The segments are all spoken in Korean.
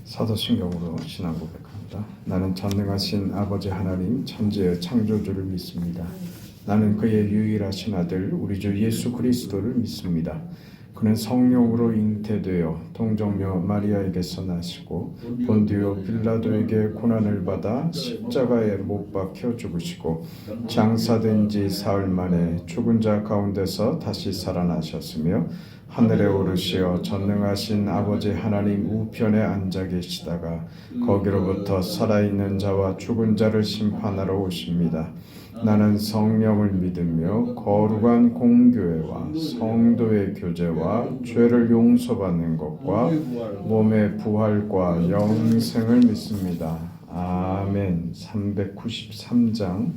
사도신경으로 신앙 고백합니다. 나는 전능하신 아버지 하나님 천지의 창조주를 믿습니다. 나는 그의 유일하신 아들 우리 주 예수 그리스도를 믿습니다. 그는 성령으로 잉태되어 동정녀 마리아에게서 나시고 본디오 빌라도에게 고난을 받아 십자가에 못 박혀 죽으시고 장사된 지 사흘 만에 죽은 자 가운데서 다시 살아나셨으며 하늘에 오르시어 전능하신 아버지 하나님 우편에 앉아 계시다가 거기로부터 살아있는 자와 죽은 자를 심판하러 오십니다. 나는 성령을 믿으며 거룩한 공교회와 성도의 교제와 죄를 용서받는 것과 몸의 부활과 영생을 믿습니다. 아멘. 393장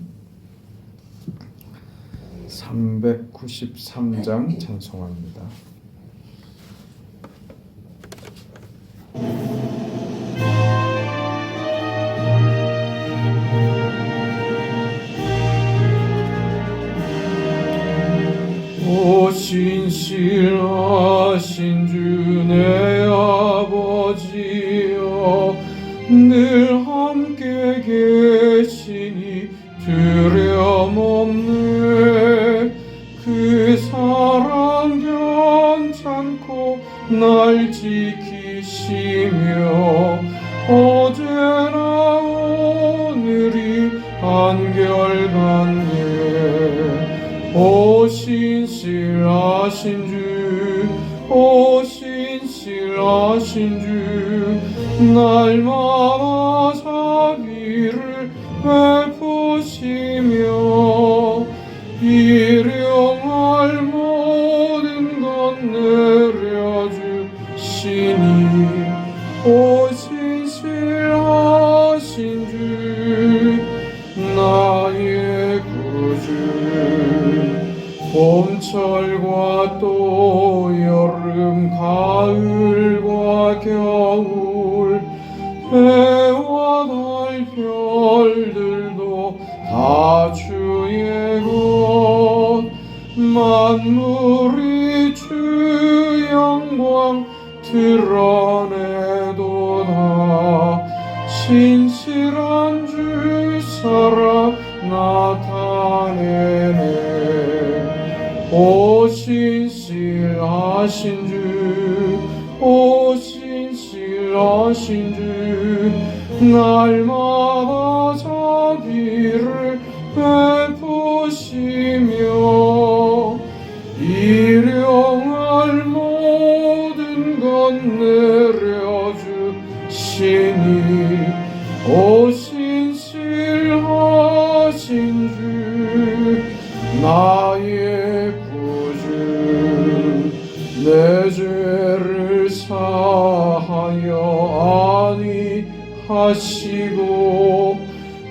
찬송합니다. 오 신실하신 주 내 아버지여 늘 함께 계시니 두려움없네. 그 사랑 괜찮고 날 지키시며 어제나 오늘이 한결같네. 오 신실하신 주, 오 신실하신 주, 날마다 자비를 베푸시며 일용할 모든 것 내려주시니 오 신실하신 주, 나의 구주. 봄철과 또 여름 가을과 겨울 해와 달 별들도 다 주의 것 만물이 주 영광 드러내도다. 신실한 주 살아 나타내네. 오 신실하신 주, 오 신실하신 주, 날마다 자비를 베푸시며 일용할 모든 것 내려주시니 오 신실하신 주, 나의 구주. 내 죄를 사하여 아니하시고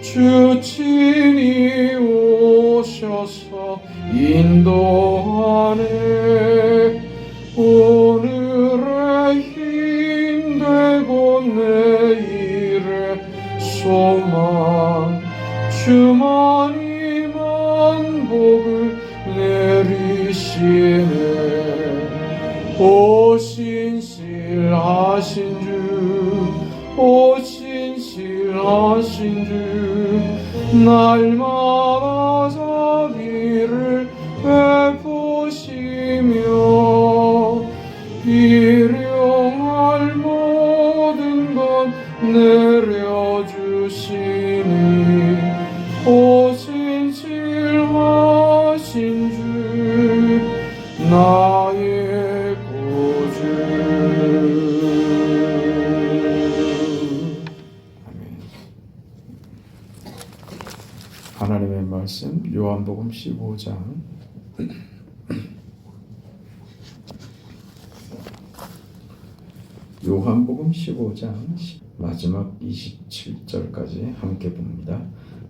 주 친히 오셔서 인도하네. 오늘의 힘되고 내일의 소망 주만이 만복을 내리시네. 오 신실하신 주, 오 신실하신 주, 날마다 자비를 베푸시며 일용할 모든 것 내려주시니 오 신실하신 주, 나의 구주. 아멘. 하나님의 말씀 요한복음 15장 요한복음 15장 마지막 27절까지 함께 봅니다.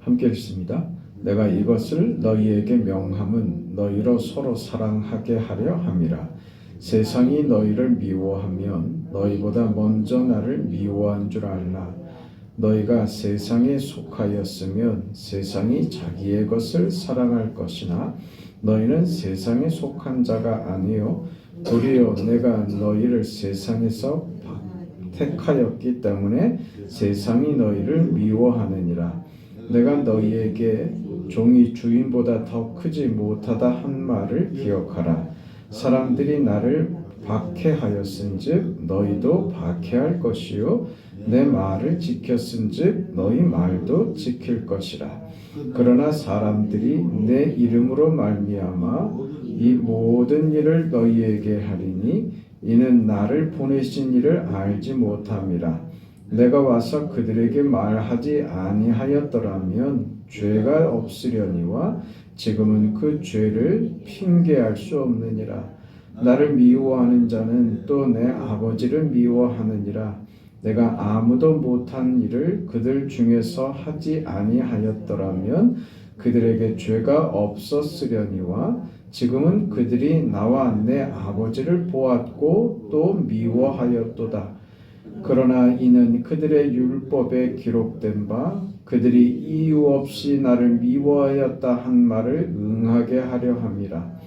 함께 읽습니다. 내가 이것을 너희에게 명함은 너희로 서로 사랑하게 하려 함이라. 세상이 너희를 미워하면 너희보다 먼저 나를 미워한 줄 알라. 너희가 세상에 속하였으면 세상이 자기의 것을 사랑할 것이나 너희는 세상에 속한 자가 아니요 도리어 내가 너희를 세상에서 택하였기 때문에 세상이 너희를 미워하느니라. 내가 너희에게 종이 주인보다 더 크지 못하다 한 말을 기억하라. 사람들이 나를 박해하였은즉 너희도 박해할 것이요 내 말을 지켰은즉 너희 말도 지킬 것이라. 그러나 사람들이 내 이름으로 말미암아 이 모든 일을 너희에게 하리니 이는 나를 보내신 이를 알지 못함이라. 내가 와서 그들에게 말하지 아니하였더라면 죄가 없으려니와 지금은 그 죄를 핑계할 수 없느니라. 나를 미워하는 자는 또 내 아버지를 미워하느니라. 내가 아무도 못한 일을 그들 중에서 하지 아니하였더라면 그들에게 죄가 없었으려니와 지금은 그들이 나와 내 아버지를 보았고 또 미워하였도다. 그러나 이는 그들의 율법에 기록된 바 그들이 이유 없이 나를 미워하였다 한 말을 응하게 하려 함이라.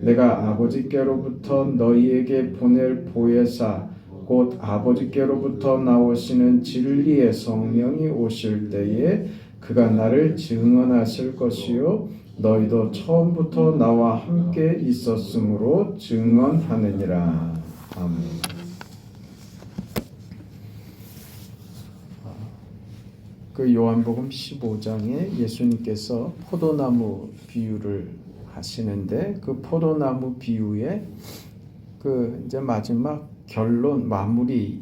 내가 아버지께로부터 너희에게 보낼 보혜사 곧 아버지께로부터 나오시는 진리의 성령이 오실 때에 그가 나를 증언하실 것이요 너희도 처음부터 나와 함께 있었으므로 증언하느니라. 아멘. 그 요한복음 15장에 예수님께서 포도나무 비유를 하시는데 그 포도나무 비유의 그 이제 마지막 결론 마무리의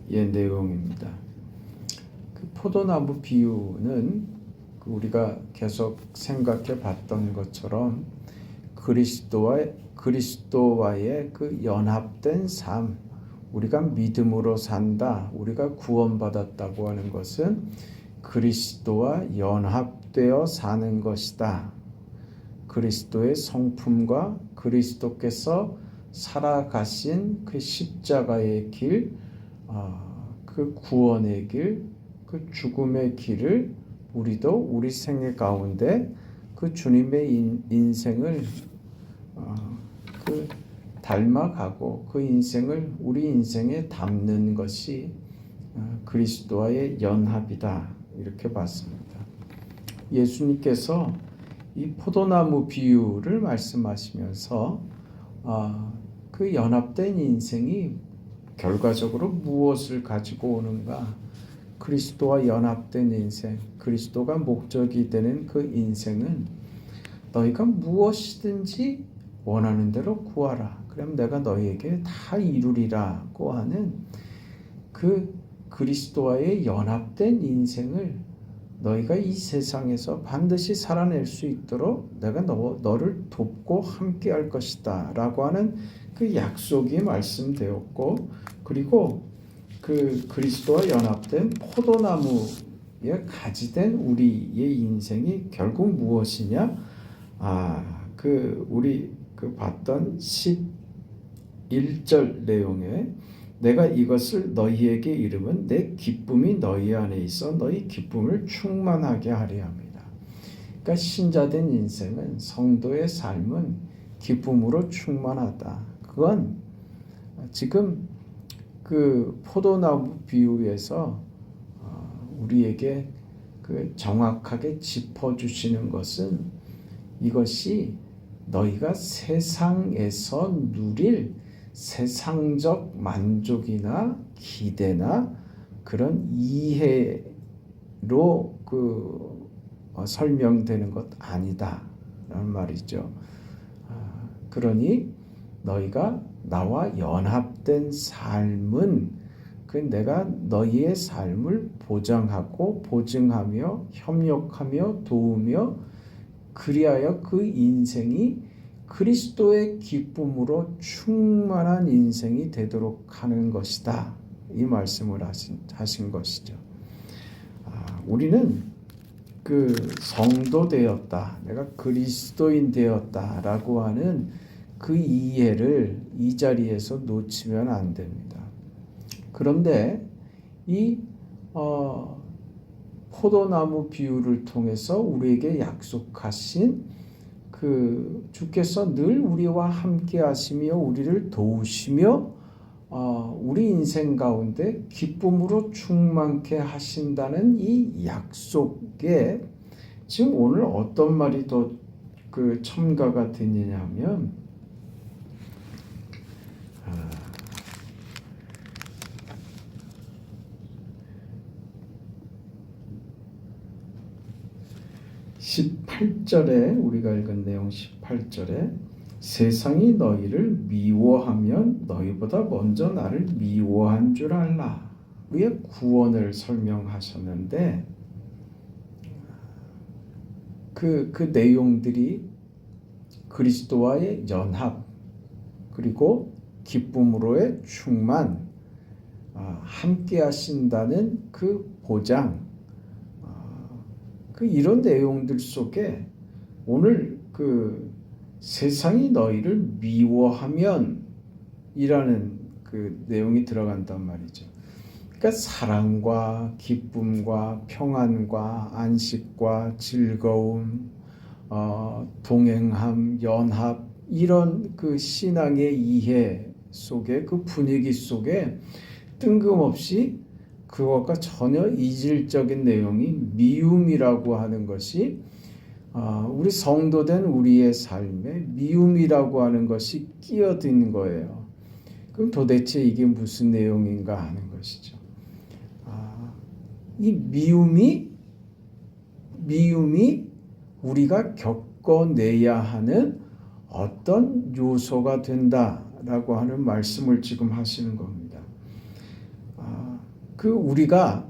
내용입니다. 그 포도나무 비유는 우리가 계속 생각해 봤던 것처럼 그리스도와의 그 연합된 삶, 우리가 믿음으로 산다, 우리가 구원받았다고 하는 것은 그리스도와 연합되어 사는 것이다. 그리스도의 성품과 그리스도께서 살아가신 그 십자가의 길, 그 구원의 길, 그 죽음의 길을 우리도 우리 생애 가운데 그 주님의 인생을 닮아가고 그 인생을 우리 인생에 담는 것이 그리스도와의 연합이다. 이렇게 봤습니다. 예수님께서 이 포도나무 비유를 말씀하시면서 그 연합된 인생이 결과적으로 무엇을 가지고 오는가? 그리스도와 연합된 인생, 그리스도가 목적이 되는 그 인생은 너희가 무엇이든지 원하는 대로 구하라. 그럼 내가 너희에게 다 이루리라고 하는 그 그리스도와의 연합된 인생을 너희가 이 세상에서 반드시 살아낼 수 있도록 내가 너를 돕고 함께 할 것이다 라고 하는 그 약속이 말씀되었고, 그리고 그 그리스도와 연합된 포도나무에 가지된 우리의 인생이 결국 무엇이냐? 우리 봤던 11절 내용에 내가 이것을 너희에게 이름은 내 기쁨이 너희 안에 있어 너희 기쁨을 충만하게 하려 합니다. 그러니까 신자된 인생은, 성도의 삶은 기쁨으로 충만하다. 그건 지금 그 포도나무 비유에서 우리에게 그 정확하게 짚어주시는 것은 이것이 너희가 세상에서 누릴 세상적 만족이나 기대나 그런 이해로 설명되는 것 아니다 라는 말이죠. 그러니 너희가 나와 연합된 삶은 내가 너희의 삶을 보장하고 보증하며 협력하며 도우며 그리하여 그 인생이 그리스도의 기쁨으로 충만한 인생이 되도록 하는 것이다. 이 말씀을 하신 것이죠. 우리는 그 성도 되었다, 내가 그리스도인 되었다라고 하는 그 이해를 이 자리에서 놓치면 안 됩니다. 그런데 이 포도나무 비유를 통해서 우리에게 약속하신 그 주께서 늘 우리와 함께 하시며 우리를 도우시며 우리 인생 가운데 기쁨으로 충만케 하신다는 이 약속에 지금 오늘 어떤 말이 더 그 첨가가 되느냐면 18절에 우리가 읽은 내용 18절에 세상이 너희를 미워하면 너희보다 먼저 나를 미워한 줄 알라. 우리의 구원을 설명하셨는데 그 내용들이 그리스도와의 연합 그리고 기쁨으로의 충만 함께 하신다는 그 보장 이런 내용들 속에 오늘 그 세상이 너희를 미워하면 이라는 그 내용이 들어간단 말이죠. 그러니까 사랑과 기쁨과 평안과 안식과 즐거움, 동행함, 연합 이런 그 신앙의 이해 속에 그 분위기 속에 뜬금없이 그것과 전혀 이질적인 내용이 미움이라고 하는 것이 우리 성도된 우리의 삶에 미움이라고 하는 것이 끼어든 거예요. 그럼 도대체 이게 무슨 내용인가 하는 것이죠. 이 미움이 우리가 겪어내야 하는 어떤 요소가 된다라고 하는 말씀을 지금 하시는 겁니다. 우리가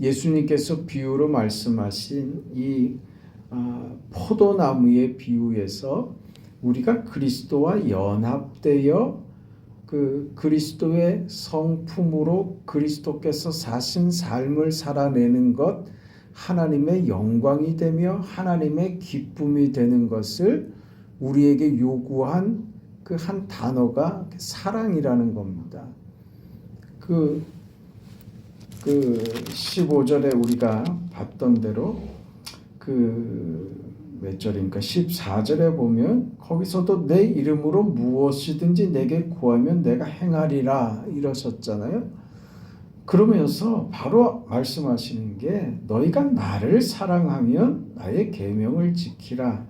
예수님께서 비유로 말씀하신 이 포도나무의 비유에서 우리가 그리스도와 연합되어 그리스도의 성품으로 그리스도께서 사신 삶을 살아내는 것 하나님의 영광이 되며 하나님의 기쁨이 되는 것을 우리에게 요구한 그 한 단어가 사랑이라는 겁니다. 15절에 우리가 봤던 대로 몇 절인가 14절에 보면 거기서도 내 이름으로 무엇이든지 내게 구하면 내가 행하리라 이러셨잖아요. 그러면서 바로 말씀하시는 게 너희가 나를 사랑하면 나의 계명을 지키라.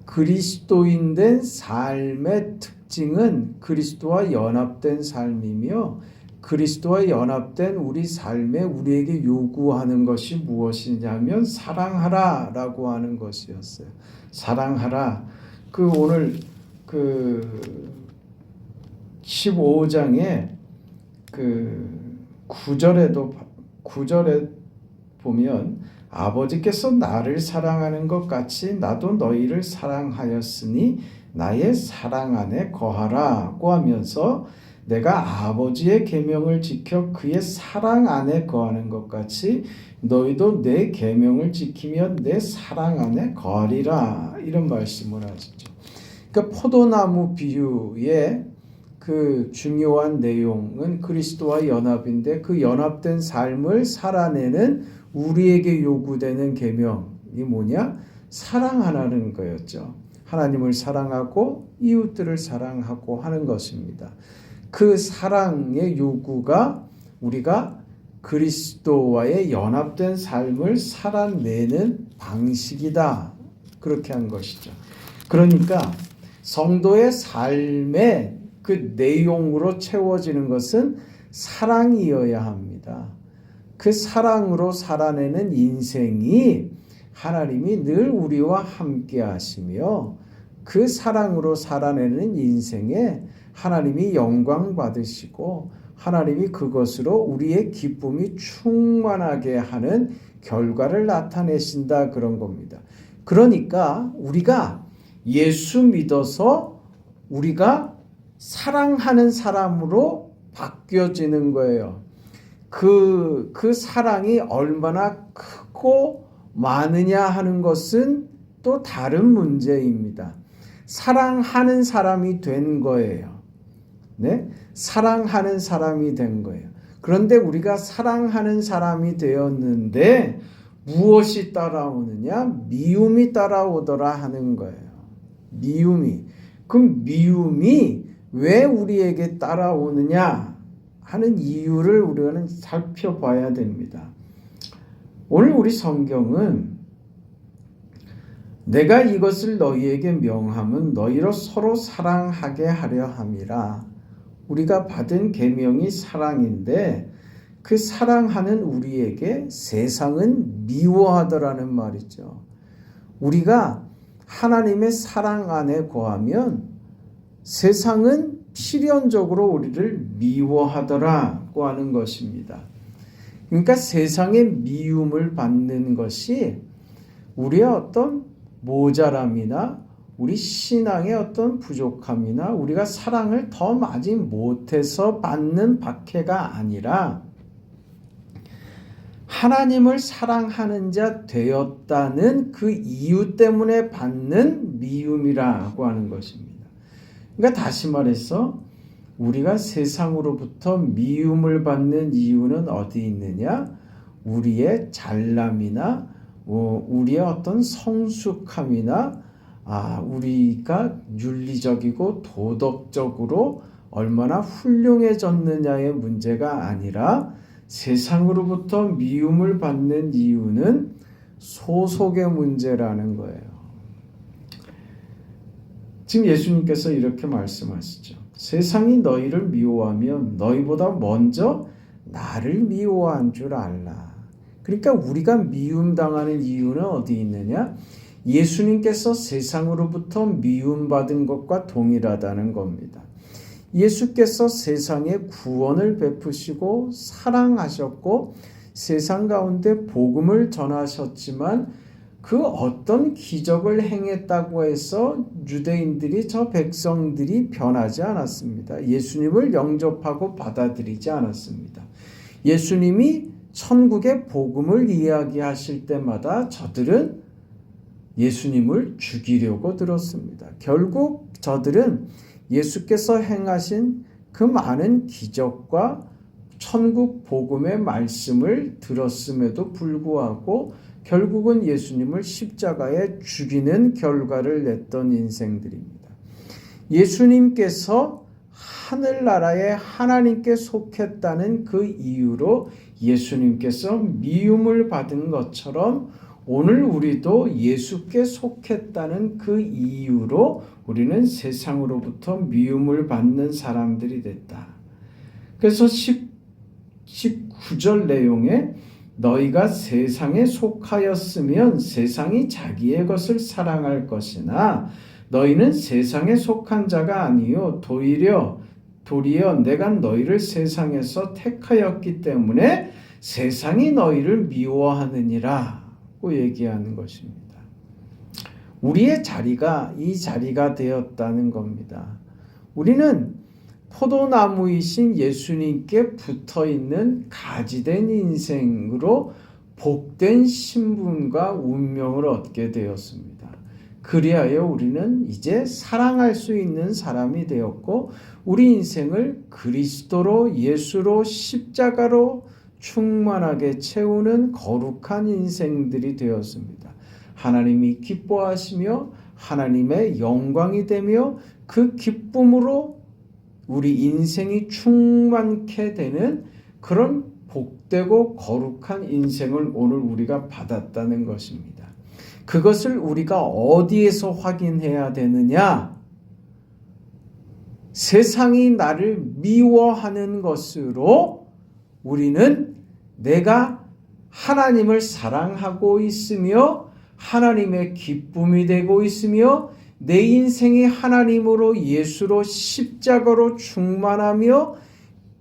그리스도인된 삶의 특징은 그리스도와 연합된 삶이며 그리스도와 연합된 우리 삶에 우리에게 요구하는 것이 무엇이냐면 사랑하라라고 하는 것이었어요. 사랑하라. 오늘 15장에 9절에 보면 아버지께서 나를 사랑하는 것 같이 나도 너희를 사랑하였으니 나의 사랑 안에 거하라고 하면서 내가 아버지의 계명을 지켜 그의 사랑 안에 거하는 것 같이 너희도 내 계명을 지키면 내 사랑 안에 거하리라 이런 말씀을 하시죠. 그러니까 포도나무 비유의 그 중요한 내용은 그리스도와 연합인데 그 연합된 삶을 살아내는 우리에게 요구되는 계명이 뭐냐? 사랑하라는 거였죠. 하나님을 사랑하고 이웃들을 사랑하고 하는 것입니다. 그 사랑의 요구가 우리가 그리스도와의 연합된 삶을 살아내는 방식이다. 그렇게 한 것이죠. 그러니까 성도의 삶의 그 내용으로 채워지는 것은 사랑이어야 합니다. 그 사랑으로 살아내는 인생이 하나님이 늘 우리와 함께 하시며 그 사랑으로 살아내는 인생에 하나님이 영광 받으시고 하나님이 그것으로 우리의 기쁨이 충만하게 하는 결과를 나타내신다 그런 겁니다. 그러니까 우리가 예수 믿어서 우리가 사랑하는 사람으로 바뀌어지는 거예요. 그 사랑이 얼마나 크고 많으냐 하는 것은 또 다른 문제입니다. 사랑하는 사람이 된 거예요. 네? 사랑하는 사람이 된 거예요. 그런데 우리가 사랑하는 사람이 되었는데 무엇이 따라오느냐? 미움이 따라오더라 하는 거예요. 그 미움이 왜 우리에게 따라오느냐 하는 이유를 우리는 살펴봐야 됩니다. 오늘 우리 성경은 내가 이것을 너희에게 명함은 너희로 서로 사랑하게 하려 함이라. 우리가 받은 계명이 사랑인데 그 사랑하는 우리에게 세상은 미워하더라는 말이죠. 우리가 하나님의 사랑 안에 거하면 세상은 필연적으로 우리를 미워하더라고 하는 것입니다. 그러니까 세상의 미움을 받는 것이 우리의 어떤 모자람이나 우리 신앙의 어떤 부족함이나 우리가 사랑을 더 많이 못해서 받는 박해가 아니라 하나님을 사랑하는 자 되었다는 그 이유 때문에 받는 미움이라고 하는 것입니다. 그러니까 다시 말해서 우리가 세상으로부터 미움을 받는 이유는 어디 있느냐? 우리의 잘남이나 우리의 어떤 성숙함이나 우리가 윤리적이고 도덕적으로 얼마나 훌륭해졌느냐의 문제가 아니라 세상으로부터 미움을 받는 이유는 소속의 문제라는 거예요. 지금 예수님께서 이렇게 말씀하시죠. 세상이 너희를 미워하면 너희보다 먼저 나를 미워한 줄 알라. 그러니까 우리가 미움당하는 이유는 어디 있느냐? 예수님께서 세상으로부터 미움받은 것과 동일하다는 겁니다. 예수께서 세상에 구원을 베푸시고 사랑하셨고 세상 가운데 복음을 전하셨지만 그 어떤 기적을 행했다고 해서 유대인들이 저 백성들이 변하지 않았습니다. 예수님을 영접하고 받아들이지 않았습니다. 예수님이 천국의 복음을 이야기하실 때마다 저들은 예수님을 죽이려고 들었습니다. 결국 저들은 예수께서 행하신 그 많은 기적과 천국 복음의 말씀을 들었음에도 불구하고 결국은 예수님을 십자가에 죽이는 결과를 냈던 인생들입니다. 예수님께서 하늘나라에 하나님께 속했다는 그 이유로 예수님께서 미움을 받은 것처럼 오늘 우리도 예수께 속했다는 그 이유로 우리는 세상으로부터 미움을 받는 사람들이 됐다. 그래서 19절 내용에 너희가 세상에 속하였으면 세상이 자기의 것을 사랑할 것이나 너희는 세상에 속한 자가 아니요 도리어 내가 너희를 세상에서 택하였기 때문에 세상이 너희를 미워하느니라 고 얘기하는 것입니다. 우리의 자리가 이 자리가 되었다는 겁니다. 우리는 포도나무이신 예수님께 붙어있는 가지된 인생으로 복된 신분과 운명을 얻게 되었습니다. 그리하여 우리는 이제 사랑할 수 있는 사람이 되었고 우리 인생을 그리스도로 예수로 십자가로 충만하게 채우는 거룩한 인생들이 되었습니다. 하나님이 기뻐하시며 하나님의 영광이 되며 그 기쁨으로 우리 인생이 충만케 되는 그런 복되고 거룩한 인생을 오늘 우리가 받았다는 것입니다. 그것을 우리가 어디에서 확인해야 되느냐? 세상이 나를 미워하는 것으로 우리는 내가 하나님을 사랑하고 있으며 하나님의 기쁨이 되고 있으며 내 인생이 하나님으로 예수로 십자가로 충만하며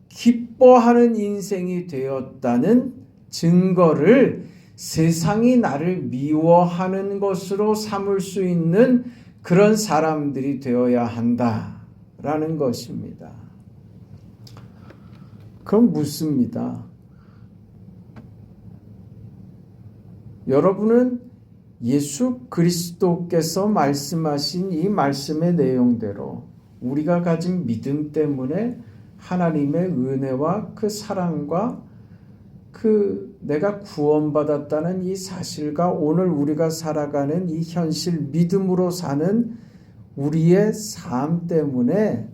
기뻐하는 인생이 되었다는 증거를 세상이 나를 미워하는 것으로 삼을 수 있는 그런 사람들이 되어야 한다라는 것입니다. 그럼 묻습니다. 여러분은 예수 그리스도께서 말씀하신 이 말씀의 내용대로 우리가 가진 믿음 때문에 하나님의 은혜와 그 사랑과 그 내가 구원받았다는 이 사실과 오늘 우리가 살아가는 이 현실 믿음으로 사는 우리의 삶 때문에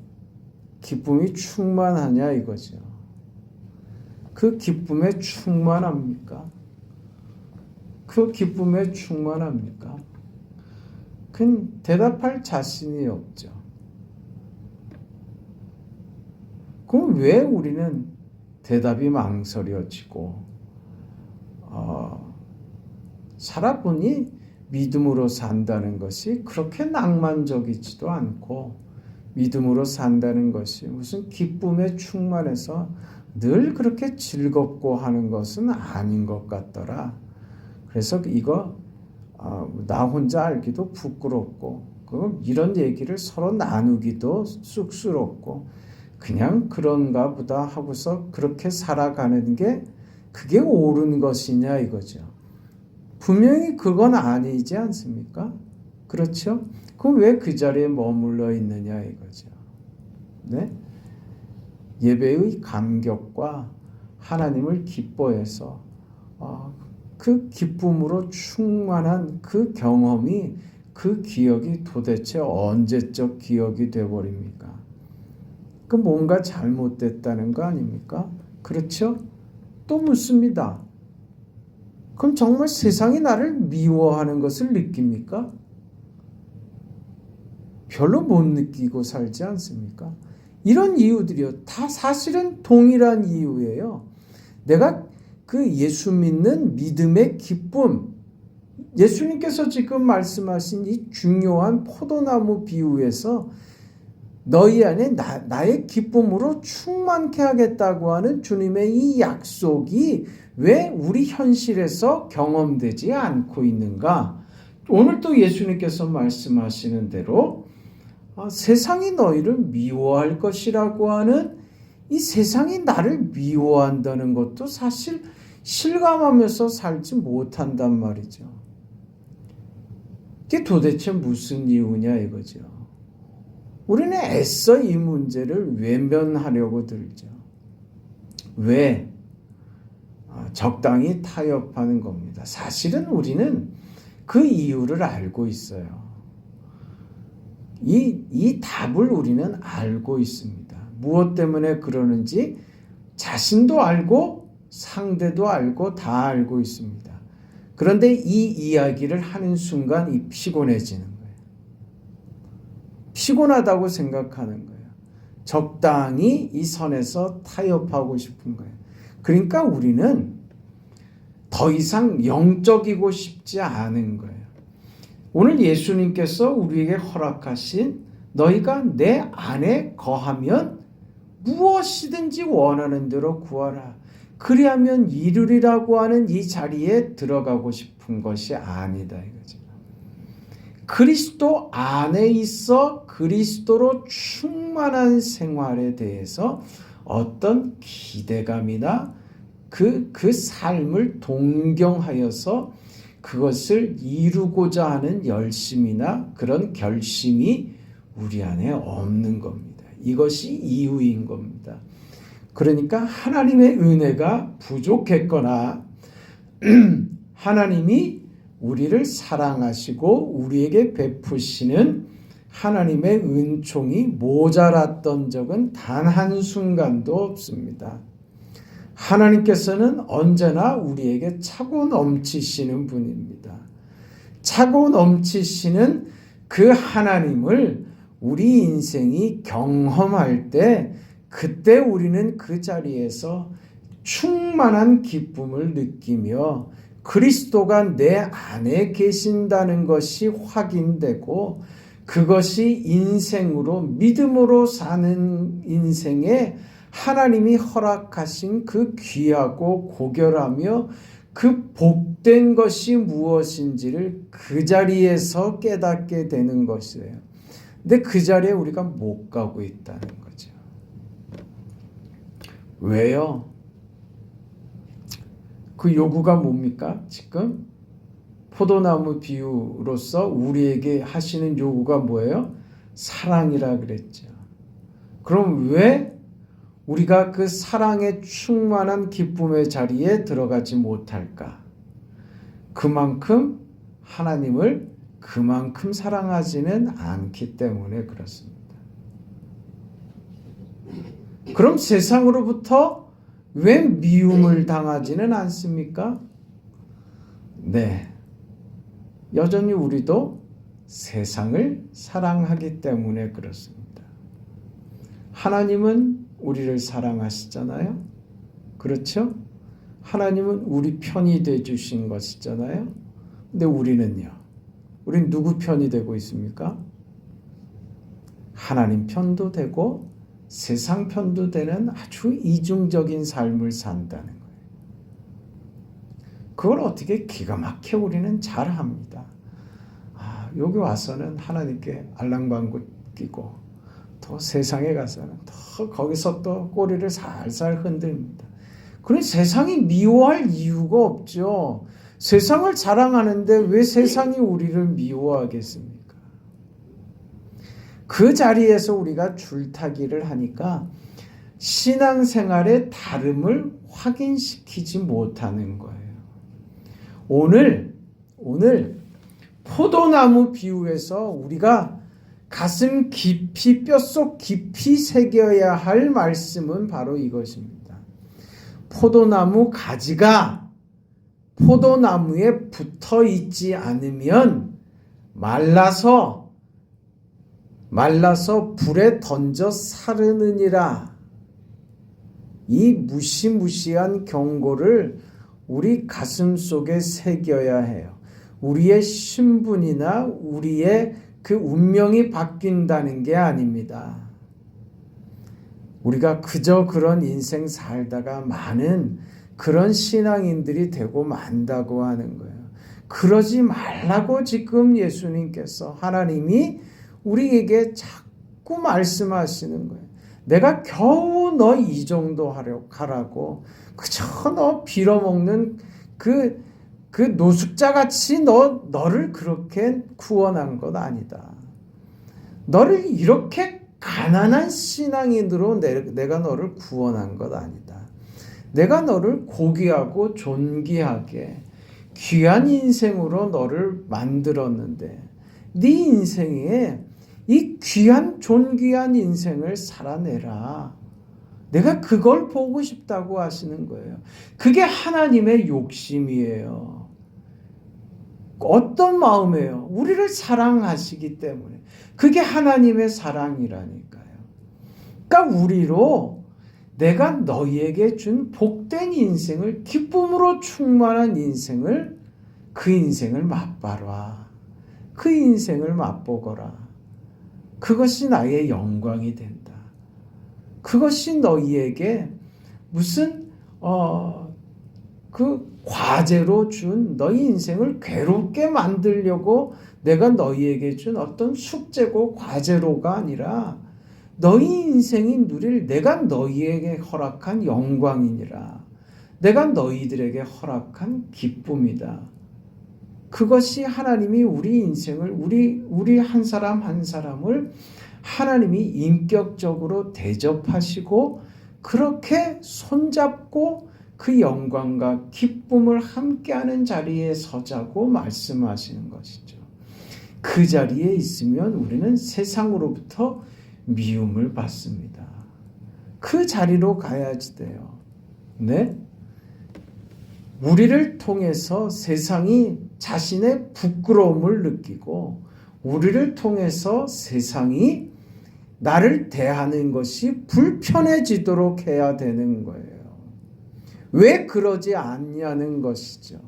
기쁨이 충만하냐 이거죠. 그 기쁨에 충만합니까? 그 기쁨에 충만합니까? 그건 대답할 자신이 없죠. 그럼 왜 우리는 대답이 망설여지고 살아보니 믿음으로 산다는 것이 그렇게 낭만적이지도 않고 믿음으로 산다는 것이 무슨 기쁨에 충만해서 늘 그렇게 즐겁고 하는 것은 아닌 것 같더라. 그래서 이거 나 혼자 알기도 부끄럽고 이런 얘기를 서로 나누기도 쑥스럽고 그냥 그런가 보다 하고서 그렇게 살아가는 게 그게 옳은 것이냐 이거죠. 분명히 그건 아니지 않습니까? 그렇죠? 그럼 왜 그 자리에 머물러 있느냐 이거죠. 네? 예배의 감격과 하나님을 기뻐해서 그 기쁨으로 충만한 그 경험이 그 기억이 도대체 언제적 기억이 되어버립니까? 그 뭔가 잘못됐다는 거 아닙니까? 그렇죠? 또 묻습니다. 그럼 정말 세상이 나를 미워하는 것을 느낍니까? 별로 못 느끼고 살지 않습니까? 이런 이유들이요. 다 사실은 동일한 이유예요. 내가 그 예수 믿는 믿음의 기쁨, 예수님께서 지금 말씀하신 이 중요한 포도나무 비유에서 너희 안에 나의 기쁨으로 충만케 하겠다고 하는 주님의 이 약속이 왜 우리 현실에서 경험되지 않고 있는가? 오늘 또 예수님께서 말씀하시는 대로 세상이 너희를 미워할 것이라고 하는 이 세상이 나를 미워한다는 것도 사실 실감하면서 살지 못한단 말이죠. 이게 도대체 무슨 이유냐 이거죠. 우리는 애써 이 문제를 외면하려고 들죠. 왜? 적당히 타협하는 겁니다. 사실은 우리는 그 이유를 알고 있어요. 이 답을 우리는 알고 있습니다. 무엇 때문에 그러는지 자신도 알고 상대도 알고 다 알고 있습니다. 그런데 이 이야기를 하는 순간 피곤해지는 거예요. 피곤하다고 생각하는 거예요. 적당히 이 선에서 타협하고 싶은 거예요. 그러니까 우리는 더 이상 영적이고 싶지 않은 거예요. 오늘 예수님께서 우리에게 허락하신 너희가 내 안에 거하면 무엇이든지 원하는 대로 구하라. 그리하면 이루리라고 하는 이 자리에 들어가고 싶은 것이 아니다 이거죠. 그리스도 안에 있어 그리스도로 충만한 생활에 대해서 어떤 기대감이나 그 삶을 동경하여서 그것을 이루고자 하는 열심이나 그런 결심이 우리 안에 없는 겁니다. 이것이 이유인 겁니다. 그러니까 하나님의 은혜가 부족했거나 하나님이 우리를 사랑하시고 우리에게 베푸시는 하나님의 은총이 모자랐던 적은 단 한순간도 없습니다. 하나님께서는 언제나 우리에게 차고 넘치시는 분입니다. 차고 넘치시는 그 하나님을 우리 인생이 경험할 때 그때 우리는 그 자리에서 충만한 기쁨을 느끼며 그리스도가 내 안에 계신다는 것이 확인되고 그것이 인생으로 믿음으로 사는 인생에 하나님이 허락하신 그 귀하고 고결하며 그 복된 것이 무엇인지를 그 자리에서 깨닫게 되는 것이에요. 근데 그 자리에 우리가 못 가고 있다는 거죠. 왜요? 그 요구가 뭡니까? 지금 포도나무 비유로서 우리에게 하시는 요구가 뭐예요? 사랑이라 그랬죠. 그럼 왜 우리가 그 사랑에 충만한 기쁨의 자리에 들어가지 못할까? 그만큼 하나님을 그만큼 사랑하지는 않기 때문에 그렇습니다. 그럼 세상으로부터 왜 미움을 당하지는 않습니까? 네. 여전히 우리도 세상을 사랑하기 때문에 그렇습니다. 하나님은 우리를 사랑하시잖아요. 그렇죠? 하나님은 우리 편이 돼 주신 것이잖아요. 근데 우리는요. 우린 누구 편이 되고 있습니까? 하나님 편도 되고 세상 편도 되는 아주 이중적인 삶을 산다는 거예요. 그걸 어떻게 기가 막혀 우리는 잘합니다. 여기 와서는 하나님께 알랑방구 끼고 또 세상에 가서는 또 거기서 또 꼬리를 살살 흔듭니다. 그러니 세상이 미워할 이유가 없죠. 세상을 자랑하는데 왜 세상이 우리를 미워하겠습니까? 그 자리에서 우리가 줄타기를 하니까 신앙생활의 다름을 확인시키지 못하는 거예요. 오늘 포도나무 비유에서 우리가 가슴 깊이 뼛속 깊이 새겨야 할 말씀은 바로 이것입니다. 포도나무 가지가 포도나무에 붙어 있지 않으면 말라서 불에 던져 사르느니라. 이 무시무시한 경고를 우리 가슴 속에 새겨야 해요. 우리의 신분이나 우리의 그 운명이 바뀐다는 게 아닙니다. 우리가 그저 그런 인생 살다가 많은 그런 신앙인들이 되고 만다고 하는 거예요. 그러지 말라고 지금 예수님께서 하나님이 우리에게 자꾸 말씀하시는 거예요. 내가 겨우 너 이 정도 하라고 그저 너 빌어먹는 그 노숙자같이 너를 그렇게 구원한 것 아니다. 너를 이렇게 가난한 신앙인으로 내가 너를 구원한 것 아니다. 내가 너를 고귀하고 존귀하게 귀한 인생으로 너를 만들었는데 네 인생에 이 귀한 존귀한 인생을 살아내라. 내가 그걸 보고 싶다고 하시는 거예요. 그게 하나님의 욕심이에요. 어떤 마음이에요? 우리를 사랑하시기 때문에. 그게 하나님의 사랑이라니까요. 그러니까 우리로 내가 너희에게 준 복된 인생을, 기쁨으로 충만한 인생을, 그 인생을 맛봐라. 그 인생을 맛보거라. 그것이 나의 영광이 된다. 그것이 너희에게 무슨 그 과제로 준 너희 인생을 괴롭게 만들려고 내가 너희에게 준 어떤 숙제고 과제로가 아니라 너희 인생이 누릴 내가 너희에게 허락한 영광이니라. 내가 너희들에게 허락한 기쁨이다. 그것이 하나님이 우리 인생을 우리 한 사람 한 사람을 하나님이 인격적으로 대접하시고 그렇게 손잡고 그 영광과 기쁨을 함께하는 자리에 서자고 말씀하시는 것이죠. 그 자리에 있으면 우리는 세상으로부터 미움을 받습니다. 그 자리로 가야지 돼요. 네? 우리를 통해서 세상이 자신의 부끄러움을 느끼고 우리를 통해서 세상이 나를 대하는 것이 불편해지도록 해야 되는 거예요. 왜 그러지 않냐는 것이죠.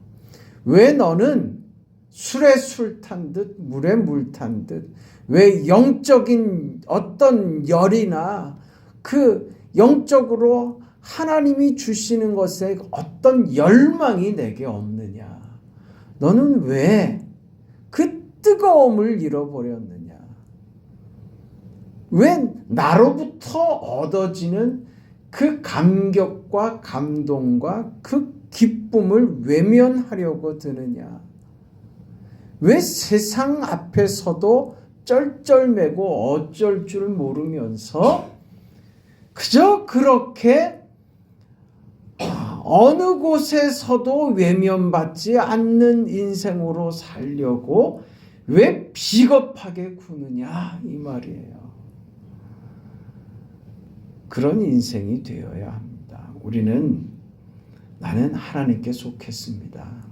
왜 너는 술에 술 탄 듯 물에 물 탄 듯 왜 영적인 어떤 열이나 그 영적으로 하나님이 주시는 것에 어떤 열망이 내게 없느냐? 너는 왜 그 뜨거움을 잃어버렸느냐? 왜 나로부터 얻어지는 그 감격과 감동과 그 기쁨을 외면하려고 드느냐? 왜 세상 앞에서도 쩔쩔매고 어쩔 줄 모르면서 그저 그렇게 어느 곳에서도 외면받지 않는 인생으로 살려고 왜 비겁하게 구느냐 이 말이에요. 그런 인생이 되어야 합니다. 우리는 나는 하나님께 속했습니다.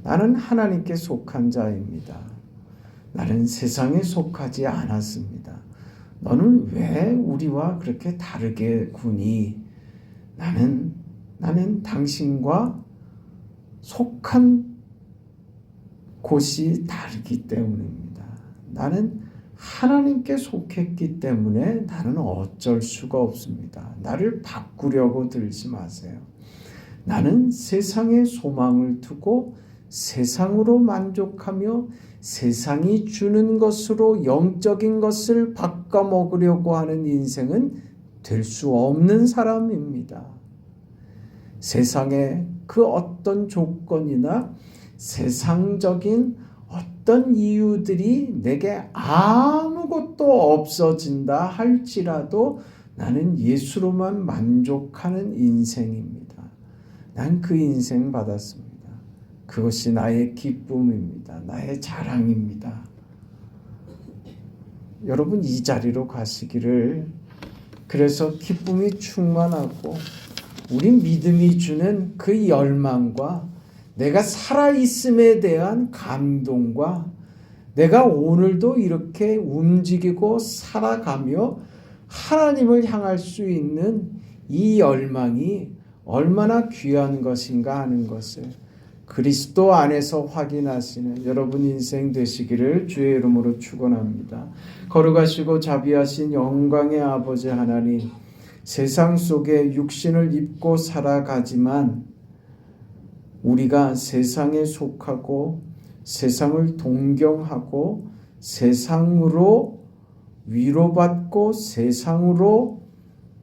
나는 하나님께 속한 자입니다. 나는 세상에 속하지 않았습니다. 너는 왜 우리와 그렇게 다르게 구니? 나는 당신과 속한 곳이 다르기 때문입니다. 나는 하나님께 속했기 때문에 나는 어쩔 수가 없습니다. 나를 바꾸려고 들지 마세요. 나는 세상에 소망을 두고 세상으로 만족하며 세상이 주는 것으로 영적인 것을 바꿔 먹으려고 하는 인생은 될 수 없는 사람입니다. 세상의 그 어떤 조건이나 세상적인 어떤 이유들이 내게 아무것도 없어진다 할지라도 나는 예수로만 만족하는 인생입니다. 난 그 인생 받았습니다. 그것이 나의 기쁨입니다. 나의 자랑입니다. 여러분 이 자리로 가시기를, 그래서 기쁨이 충만하고 우리 믿음이 주는 그 열망과 내가 살아있음에 대한 감동과 내가 오늘도 이렇게 움직이고 살아가며 하나님을 향할 수 있는 이 열망이 얼마나 귀한 것인가 하는 것을 그리스도 안에서 확인하시는 여러분 인생 되시기를 주의 이름으로 축원합니다. 거룩하시고 자비하신 영광의 아버지 하나님, 세상 속에 육신을 입고 살아가지만 우리가 세상에 속하고 세상을 동경하고 세상으로 위로받고 세상으로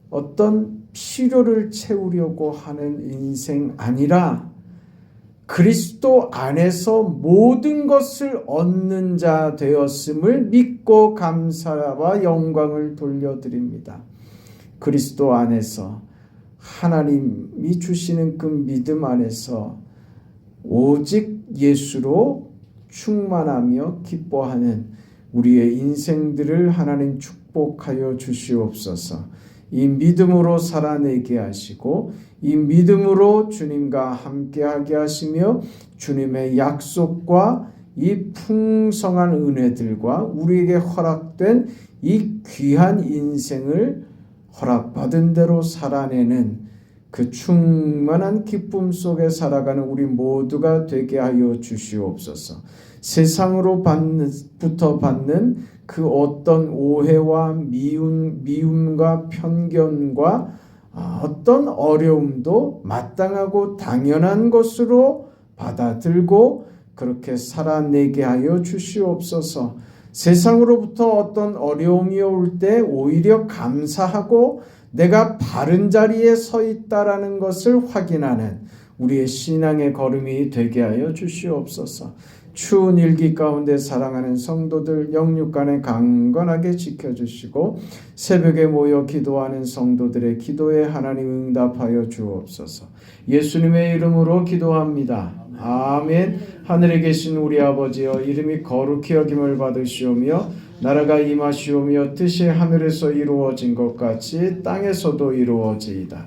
어떤 필요를 채우려고 하는 인생 아니라 그리스도 안에서 모든 것을 얻는 자 되었음을 믿고 감사와 영광을 돌려드립니다. 그리스도 안에서 하나님이 주시는 그 믿음 안에서 오직 예수로 충만하며 기뻐하는 우리의 인생들을 하나님 축복하여 주시옵소서. 이 믿음으로 살아내게 하시고 이 믿음으로 주님과 함께하게 하시며 주님의 약속과 이 풍성한 은혜들과 우리에게 허락된 이 귀한 인생을 허락받은 대로 살아내는 그 충만한 기쁨 속에 살아가는 우리 모두가 되게 하여 주시옵소서. 세상으로부터 받는 그 어떤 오해와 미움과 편견과 어떤 어려움도 마땅하고 당연한 것으로 받아들고 그렇게 살아내게 하여 주시옵소서. 세상으로부터 어떤 어려움이 올 때 오히려 감사하고 내가 바른 자리에 서 있다라는 것을 확인하는 우리의 신앙의 걸음이 되게 하여 주시옵소서. 추운 일기 가운데 사랑하는 성도들 영육간에 강건하게 지켜주시고 새벽에 모여 기도하는 성도들의 기도에 하나님 응답하여 주옵소서. 예수님의 이름으로 기도합니다. 아멘. 하늘에 계신 우리 아버지여, 이름이 거룩히 여김을 받으시오며 나라가 임하시오며 뜻이 하늘에서 이루어진 것 같이 땅에서도 이루어지이다.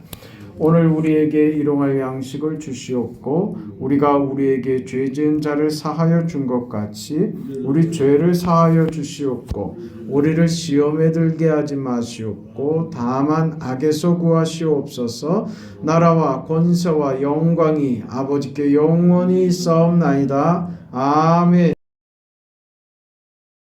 오늘 우리에게 일용할 양식을 주시옵고 우리가 우리에게 죄 지은 자를 사하여 준 것 같이 우리 죄를 사하여 주시옵고 우리를 시험에 들게 하지 마시옵고 다만 악에서 구하시옵소서. 나라와 권세와 영광이 아버지께 영원히 있사옵나이다. 아멘.